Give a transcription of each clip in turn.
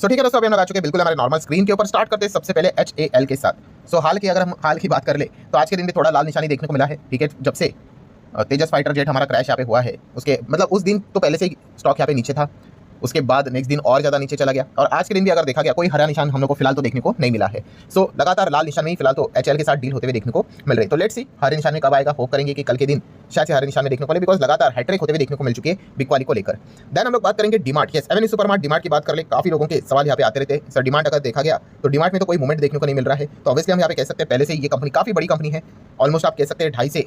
सो ठीक है दोस्तों, अभी हम लोग आ चुके हैं बिल्कुल हमारे नॉर्मल स्क्रीन के ऊपर। स्टार्ट करते हैं सबसे पहले HAL के साथ। सो हाल की अगर हम हाल की बात कर ले तो आज के दिन भी थोड़ा लाल निशानी देखने को मिला है। ठीक है, जब से तेजस फाइटर जेट हमारा क्रैश यहाँ पे हुआ है, उसके मतलब उस दिन तो पहले से ही स्टॉक यहाँ पे नीचे था, उसके बाद नेक्स्ट दिन और ज़्यादा नीचे चला गया, और आज के दिन भी अगर देखा गया कोई हरा निशान हम लोग को फिलहाल तो देखने को नहीं मिला है। सो लगातार लाल निशान में ही फिलहाल तो HL के साथ डील होते हुए देखने को मिल रही है। तो लेट्स सी हरे निशान में कब आएगा। होप करेंगे कि कल के दिन शायद से हरे निशान में देखने को मिले, बिकॉज लगातार हैट्रिक होते हुए देखने को मिल चुके हैं बिग वाली को लेकर। देन हम लोग बात करेंगे DMart. Yes, Avenue supermart DMart की बात कर ले, काफी लोगों के सवाल यहाँ पे आते रहते हैं। सर डीमार्ट अगर देखा गया तो डीमार्ट में तो कोई मूवमेंट देखने को नहीं मिल रहा है, तो ऑब्वियसली हम यहाँ पे कह सकते हैं पहले से ये कंपनी काफी बड़ी कंपनी है। ऑलमोस्ट आप कह सकते हैं 2.5 से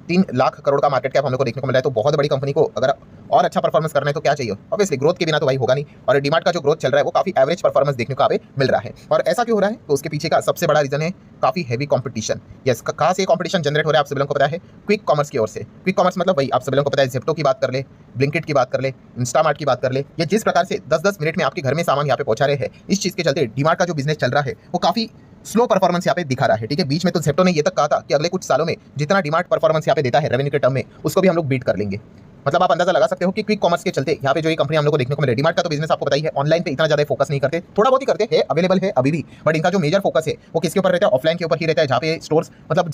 3 लाख करोड़ का मार्केट कैप हम लोग को देखने को मिल रहा है। तो बहुत बड़ी कंपनी को अगर और अच्छा परफॉर्मेंस करना है तो क्या चाहिए, ऑब्वियसली ग्रोथ के बिना तो भाई होगा नहीं। और डीमार्ट का जो ग्रोथ चल रहा है वो काफी एवरेज परफॉर्मेंस देखने को यहाँ पे मिल रहा है। और ऐसा क्यों हो रहा है, तो उसके पीछे का सबसे बड़ा रीजन है काफी हैवी कंपटीशन। यस, कहाँ से कंपटीशन जनरेट हो रहा है आप सभी लोगों को पता है, क्विक कॉमर्स की ओर से। क्विक कॉमर्स मतलब भाई आप सभी लोगों को पता है, ज़ेप्टो की बात कर ले, ब्लिंकिट की बात कर ले, इंस्टामार्ट की बात कर ले, ये जिस प्रकार से 10-10 मिनट में आपके घर में सामान यहाँ पे पहुंचा रहे हैं, इस चीज के चलते डीमार्ट का जो बिजनेस चल रहा है वो काफी स्लो परफॉर्मेंस यहाँ पे दिखा रहा है। ठीक है, बीच में तो ज़ेप्टो ने ये तक कहा था कि अगले कुछ सालों में जितना डीमार्ट परफॉर्मेंस यहाँ पे देता है रेवेन्यू के टर्म में, उसको भी हम लोग बीट कर लेंगे। मतलब आप अंदाजा लगा सकते हो कि क्विक कॉमर्स के चलते यहाँ पे जो ये कंपनी हम लोग को देखने को मिले। डीमार्ट का तो बिजनेस आपको पता ही है, ऑनलाइन पे इतना ज्यादा फोकस नहीं करते, थोड़ा बहुत ही करते हैं, अवेलेबल है अभी भी, बट इनका जो मेजर फोकस है वो किसके ऊपर रहता है, ऑफलाइन के ऊपर ही रहता है, जहाँ पे स्टोर्स मतलब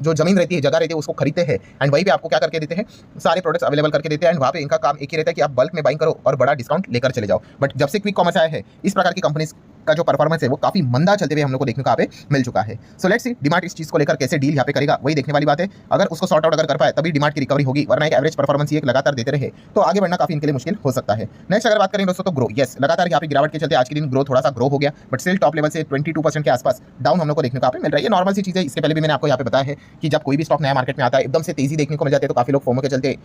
जो जमीन रहती है, जगह रहती है, उसको खरीदते हैं एंड वहीं पे आपको क्या करके देते हैं, सारे प्रोडक्ट्स अवेलेबल करके देते हैं। एंड वहाँ पे इनका काम एक ही रहता है कि आप बल्क में बाइंग करो और बड़ा डिस्काउंट लेकर चले जाओ। बट जब से क्विक कॉमर्स आया है, इस प्रकार की कंपनी का जो परफॉर्मेंस है वो काफी मंदा चलते हुए हम लोग को देखने को यहाँ पे मिल चुका है। सो लेट्स सी डीमार्ट इस चीज को लेकर कैसे डील यहाँ पे करेगा, वही देखने वाली बात है। अगर उसको सॉर्ट आउट अगर कर पाए तभी डीमार्ट की रिकवरी होगी, वरना एक एवरेज परफॉर्मेंस ही एक लगातार देते रहे तो आगे बढ़ना काफी इनके लिए मुश्किल हो सकता है। नेक्स्ट अगर बात करें दोस्तों तो ग्रो। यस, लगातार यहाँ पे गिरावट के चलते आज के दिन ग्रो थोड़ा सा ग्रो हो गया, बट स्टिल टॉप लेवल से 22% के आसपास डाउन हम लोग को देखने को यहाँ पे मिल रहा है। ये नॉर्मल सी चीज है। इसके पहले भी मैंने आपको यहाँ पे बताया है कि जब कोई भी स्टॉक नया मार्केट में आता है एकदम से तेजी देखने को मिल जाती है, तो काफी लोग फोमो के चलते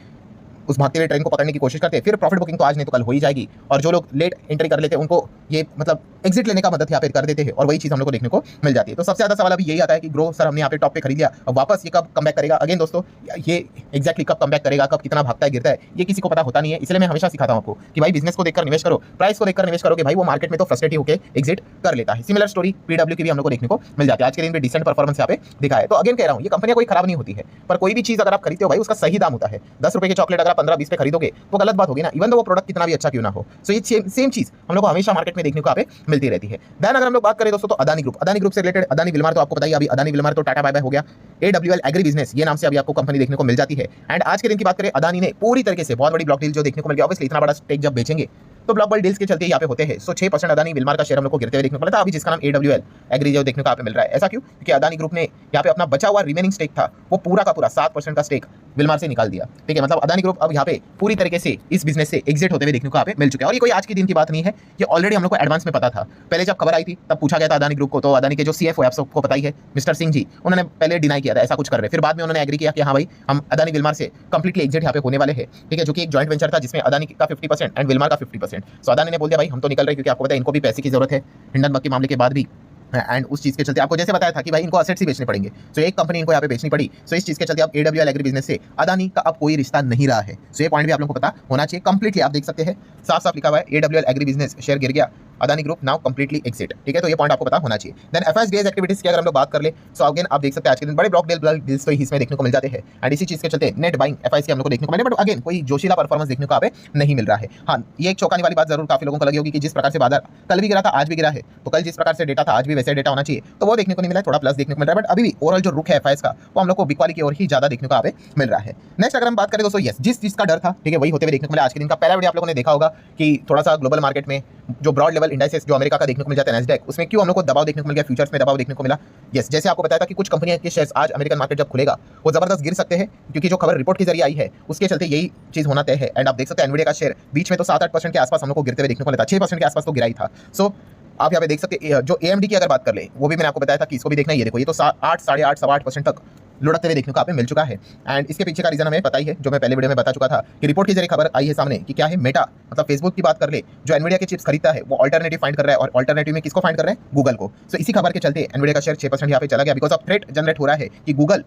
उस भागते हुए ट्रेन को पकड़ने की कोशिश करते हैं। फिर प्रॉफिट बुकिंग तो आज नहीं तो कल हो ही जाएगी, और जो लोग लेट एंट्री कर लेते हैं उनको ये मतलब एग्जिट लेने का मदद यहाँ पे कर देते हैं, और वही चीज हम लोग को देखने को मिल जाती है। तो सबसे ज्यादा सवाल अभी यही आता है कि ग्रो सर हमने यहाँ पे टॉप पे खरीद लिया, अब वापस ये कब कमबैक करेगा। अगेन दोस्तों, ये एक्जैक्टली कब कमबैक करेगा, कब कितना भागता है गिरता है, ये किसी को पता होता नहीं है। इसलिए मैं हमेशा सिखाता हूँ आपको कि भाई बिजनेस को देखकर निवेश करो, प्राइस को देखकर निवेश करोगे भाई वो मार्केट में तो फ्रस्ट्रेट होकर एग्जिट कर लेता है। सिमिलर स्टोरी PW की भी हम लोग को देखने को मिल जाती है। आज के दिन में डिसेंट परफॉर्मेंस यहाँ पे दिखा है। तो अगेन कह रहा हूँ, ये कंपनियां कोई खराब नहीं होती है, पर कोई भी चीज अगर आप खरीदते हो भाई उसका सही दाम होता है। 10 रुपए की चॉकलेट अगर आप 15-20 पे खरीदोगे तो गलत बात होगी ना, इवन तो वो प्रोडक्ट कितना भी अच्छा क्यों ना हो। सो ये सेम चीज हम लोग को हमेशा मार्केट में देखने को यहाँ पे मिलती रहती है। देन अगर हम लोग बात करें दोस्तों तो अदानी ग्रुप से रिलेटेड, अदानी विलमार तो आपको पता ही, अभी अदानी विलमार तो टाटा बाय बाय हो गया। AWL एग्री बिजनेस ये नाम से अभी आपको कंपनी देखने को मिल जाती है। एंड आज के दिन की बात करें, अदानी ने पूरी तरीके से बहुत बड़ी ब्लॉक डील जो देखने को मिल गया, ऑब्वियसली इतना बड़ा स्टेक जब बेचेंगे तो ब्लॉक बल डील्स के चलते यहाँ पे होते हैं। सो 6% अदानी विलमार का शेयर हम लोग को गिरते हुए देखने को मिला था, अभी जिसका नाम AWL एग्री जो देखने को यहाँ पे मिल रहा है। ऐसा क्यों, क्योंकि अदानी ग्रुप ने यहाँ पे अपना बचा हुआ रिमेनिंग स्टेक था वो पूरा का पूरा 7% का स्टेक विलमार से निकाल दिया। ठीक है, मतलब अदानी ग्रुप अब यहाँ पे पूरी तरीके से इस बिजनेस से एग्जिट होते हुए देखने को यहाँ पे मिल चुका है। और ये कोई आज के दिन की बात नहीं है, ये ऑलरेडी हम लोग को एडवांस में पता था। पहले जब खबर आई थी तब पूछा गया था अदानी ग्रुप को, तो अदानी के जो CFO है आप सबको पता ही है मिस्टर सिंह जी, उन्होंने पहले डिनाई किया था ऐसा कुछ कर रहे। फिर बाद में उन्होंने एग्री किया कि हाँ भाई हम अदानी विलमार से कंप्लीटली एग्जिट यहाँ पे होने वाले हैं। ठीक है, जो कि एक जॉइंट वेंचर था जिसमें अदानी का 50% एंड विलमार का 50%। सो अदानी ने बोल दिया भाई हम तो निकल रहे, क्योंकि आपको पता है इनको भी पैसे की जरूरत है हिंडनबर्ग के मामले के बाद भी। एंड उस चीज़ के चलते आपको जैसे बताया था कि भाई इनको असेट्स ही बेचने पड़ेंगे, सो एक कंपनी इनको यहाँ पे बेचनी पड़ी। सो इस चीज़ के चलते अब AWL एग्री बिजनेस से अदानी का अब कोई रिश्ता नहीं रहा है। सो ये पॉइंट भी आप लोगों को पता होना चाहिए। कंप्लीटली आप देख सकते हैं साफ साफ लिखा हुआ है AWL एग्री बिजनेस शेयर गिर गया, Adani group now completely exit. ठीक है, तो ये पॉइंट आपको पता होना चाहिए। देन FIS एक्टिविटीज की अगर हम लोग बात कर ले, सो अगेन आप देख सकते हैं आज के दिन बड़े ब्लॉक डील्स तो इसमें देखने को मिल जाते हैं। एंड इसी चीज़ के चलते नेट बाइंग FIS की हम लोग को देखने को मिले, बट अगेन कोई जोशीला परफॉर्मेंस देखने को यहाँ पे नहीं मिल रहा है। हाँ, ये एक चौंकाने वाली बात जरूर काफी लोगों को लगी होगी कि जिस प्रकार से बाजार कल भी गिरा था आज भी गिरा है, तो कल जिस प्रकार से डेटा था आज भी वैसे डेटा होना चाहिए, तो वो देखने को नहीं मिला, थोड़ा प्लस देखने को मिल रहा है। बट अभी भी ओवरऑल जो रुख है FIS का वो हम लोग को बिकवाली की ओर ही ज्यादा देखने को यहाँ पे मिल रहा है। नेक्स्ट अगर हम बात करें दोस्तों, यस जिस चीज का डर था ठीक है वही होते हुए देखने को मिला। आज के दिन का पहला वीडियो आप लोगों ने देखा होगा कि थोड़ा सा ग्लोबल मार्केट में जो ब्रॉड लेवल इंडाइसेस जो अमेरिका का देखने को मिल जाता है NASDAQ, उसमें क्यों हम लोग को दबाव देखने को मिल गया, फ्यूचर्स में दबाव देखने को मिला। यस, जैसे आपको बताया था कि कुछ कंपनियों के शेयर्स आज अमेरिकन मार्केट जब खुलेगा वो जबरदस्त गिर सकते हैं, क्योंकि जो खबर रिपोर्ट के जरिए आई है उसके चलते यही चीज होना तय है। एंड आप देख सकते हैं एनवीडिया का शेयर बीच में तो 7-8% के आसपास हम लोग को गिरते हुए देखने को मिला था, 6% के आसपास तो गिरा ही था। सो आप यहाँ पे देख सकते हैं जो AMD की अगर बात कर ले, वो भी मैंने आपको बताया था कि इसको भी देखना है। ये देखो, ये तो 8, 8.5, 7-8% तक लुढ़कते हुए देखने को आप मिल चुका है। एंड इसके पीछे का रीजन हमें पता ही है, जो मैं पहले वीडियो में बता चुका था कि रिपोर्ट के जरिए खबर आई है सामने कि क्या है, मेटा मतलब फेसबुक की बात कर ले, जो एनवीडिया के चिप्स खरीदता है वो अल्टरनेटिव फाइंड कर रहा है, और अल्टरनेटिव में किसको फाइंड कर रहा है, गूगल को। सो इसी खबर के चलते एनवीडिया का शेयर 6% यहाँ पे चला गया, बिकॉज ऑफ थ्रेट जनरेट हो रहा है कि Google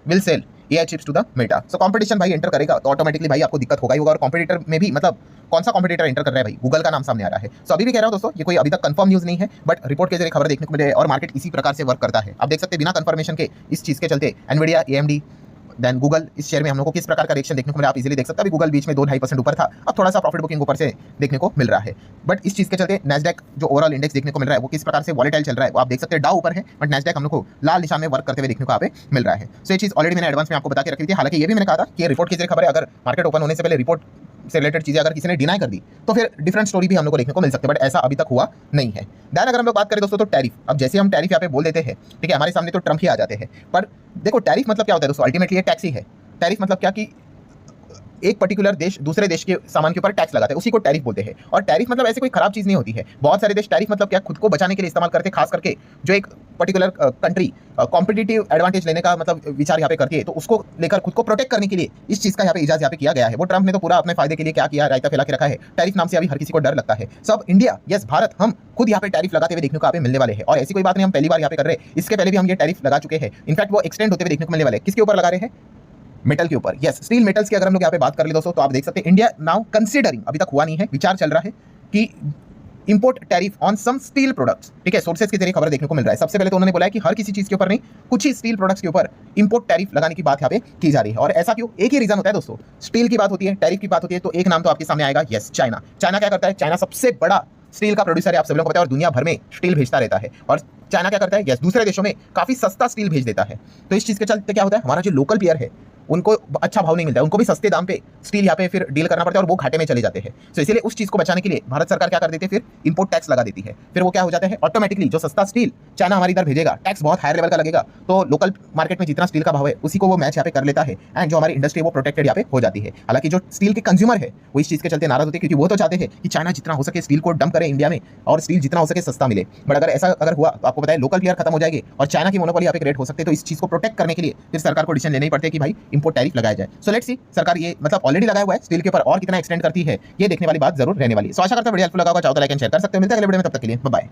will sell AI chips to the Meta. So competition भाई एंटर करेगा तो ऑटोमेटिकली भाई आपको दिक्कत होगा ही होगा। और कंपटीटर में भी मतलब कौन सा कंपटीटर एंटर कर रहा है भाई, गूगल का नाम सामने आ रहा है। सो अभी भी कह रहा हूं दोस्तों, ये कोई अभी तक कंफर्म न्यूज़ नहीं है, बट रिपोर्ट के जरिए खबर देखने को मिले और मार्केट इसी प्रकार से वर्क करता है। आप देख सकते हैं बिना कंफर्मेशन के इस चीज़ के चलते एनवीडिया, AMD देन गूगल, इस शेयर में हम लोग को किस प्रकार का रिएक्शन देखने को मिला आप इजीली देख सकते हैं। अभी गूगल बीच में 2-2.5% ऊपर था, अब थोड़ा सा प्रॉफिट बुकिंग ऊपर से देखने को मिल रहा है। बट इस चीज़ के चलते नैस्डैक जो ओवरऑल इंडेक्स देखने को मिल रहा है वो किस प्रकार से वॉलेटाइल चल रहा है वो आप देख सकते हैं। डाउ ऊपर है बट नैस्डैक हम लोग को लाल निशान में वर्क करते हुए देखने को यहाँ पे मिल रहा है। सो ये चीज़ ऑलरेडी मैंने एडवांस में आपको बता के रखी थी। हालांकि ये भी मैंने कहा था कि रिपोर्ट की जरिए खबर है, अगर मार्केट ओपन होने से पहले रिपोर्ट से रिलेटेड चीजें अगर किसी ने डिनाई कर दी तो फिर डिफरेंट स्टोरी भी हम लोग को देखने को मिल सकती है, बट ऐसा अभी तक हुआ नहीं है। देन अगर हम लोग बात करें दोस्तों तो टैरिफ, अब जैसे हम टैरिफ यहाँ पे बोल देते हैं, ठीक है, हमारे सामने तो ट्रम्प ही आ जाते हैं। पर देखो टैरिफ मतलब क्या होता है दोस्तों, अल्टीमेटली ये टैक्स ही है। टैरिफ मतलब क्या कि एक पर्टिकुलर देश दूसरे देश के सामान के ऊपर टैक्स लगाता है, उसी को टैरिफ बोलते हैं। और टैरिफ मतलब ऐसे कोई खराब चीज नहीं होती है। बहुत सारे देश टैरिफ मतलब क्या खुद को बचाने के लिए इस्तेमाल करते हैं, खास करके जो एक पर्टिकुलर कंट्री कॉम्पिटिटिव एडवांटेज लेने का मतलब विचार यहाँ पे करती है, तो उसको लेकर खुद को प्रोटेक्ट करने के लिए इस चीज का यहाँ पे इजाज़त यहाँ पे किया गया है। वो ट्रम्प ने तो पूरा अपने फायदे के लिए क्या किया, रायता फैला के रखा है। टैरिफ नाम से अभी हर किसी को डर लगता है। सब इंडिया, यस भारत, हम खुद यहाँ पे टैरिफ लगाते हुए देखने को यहाँ पे मिलने वाले हैं। और ऐसी कोई बात नहीं हम पहली बार यहाँ पे कर रहे हैं, इसके पहले भी हम ये टैरिफ लगा चुके हैं। इनफैक्ट वो एक्सटेंड होते हुए देखने को मिलने वाले। किसके ऊपर लगा रहे हैं? मेटल के ऊपर, यस स्टील मेटल्स की अगर हम लोग यहाँ पे बात कर ले दोस्तों तो आप देख सकते हैं इंडिया नाउ कंसीडरिंग, अभी तक हुआ नहीं है, विचार चल रहा है कि import tariff on some steel products, ठीक है, सोर्सेज के जरिए खबर देखने को मिल रहा है। सबसे पहले तो उन्होंने बोला है कि हर किसी चीज के ऊपर नहीं, कुछ ही स्टील प्रोडक्ट्स के ऊपर इंपोर्ट टैरिफ लगाने की बात यहाँ पे की जा रही है। और ऐसा क्यों? एक ही रीजन होता है दोस्तों, स्टील की बात होती है, टैरिफ की बात होती है, तो एक नाम तो आपके सामने आएगा, यस चाइना। चाइना क्या करता है? चाइना सबसे बड़ा स्टील का प्रोड्यूसर है, आप सब लोगों को पता है, और दुनिया भर में स्टील भेजता रहता है। और चाइना क्या करता है? यस दूसरे देशों में काफी सस्ता स्टील भेज देता है। तो इस चीज के चलते क्या होता है, हमारा जो लोकल प्लेयर है उनको अच्छा भाव नहीं मिलता है, उनको भी सस्ते दाम पे स्टील यहाँ पे फिर डील करना पड़ता है और वो घाटे में चले जाते हैं। तो इसीलिए उस चीज को बचाने के लिए भारत सरकार क्या कर देती है, फिर इंपोर्ट टैक्स लगा देती है। फिर वो क्या हो जाता है, ऑटोमेटिकली जो सस्ता स्टील चाइना हमारी इधर भेजेगा, टैक्स बहुत हायर लेवल का लगेगा, तो लोकल मार्केट में जितना स्टील का भाव है उसी को वो मैच यहाँ पे कर लेता है, एंड जो हमारी इंडस्ट्री वो प्रोटेक्टेड यहाँ पे हो जाती है। हालांकि जो स्टील के कंज्यूमर है वो इस चीज के चलते नाराज होते हैं, क्योंकि वो तो चाहते हैं कि चाइना जितना हो सके स्टील को डंप करे इंडिया में और स्टील जितना हो सके सस्ता मिले। बट अगर ऐसा अगर हुआ तो आपको पता है लोकल प्लेयर खत्म हो जाएंगे और चाइना की मोनोपोली यहाँ पे क्रिएट हो सकते हैं। तो इस चीज को प्रोटेक्ट करने के लिए फिर सरकार को डिसीजन लेने ही पड़ते हैं कि भाई इंपोर्ट टैरिफ लगाया जाए। सो लेट्स सी सरकार ये मतलब ऑलरेडी लगाया हुआ है स्टील के ऊपर, और कितना एक्सटेंड करती है ये देखने वाली बात जरूर रहने वाली है। सो आशा करता हूं वीडियो हेल्पफुल लगा होगा। चाहो तो लाइक एंड शेयर कर सकते हो। मिलते हैं अगले वीडियो में, तब तक के लिए बाय बाय।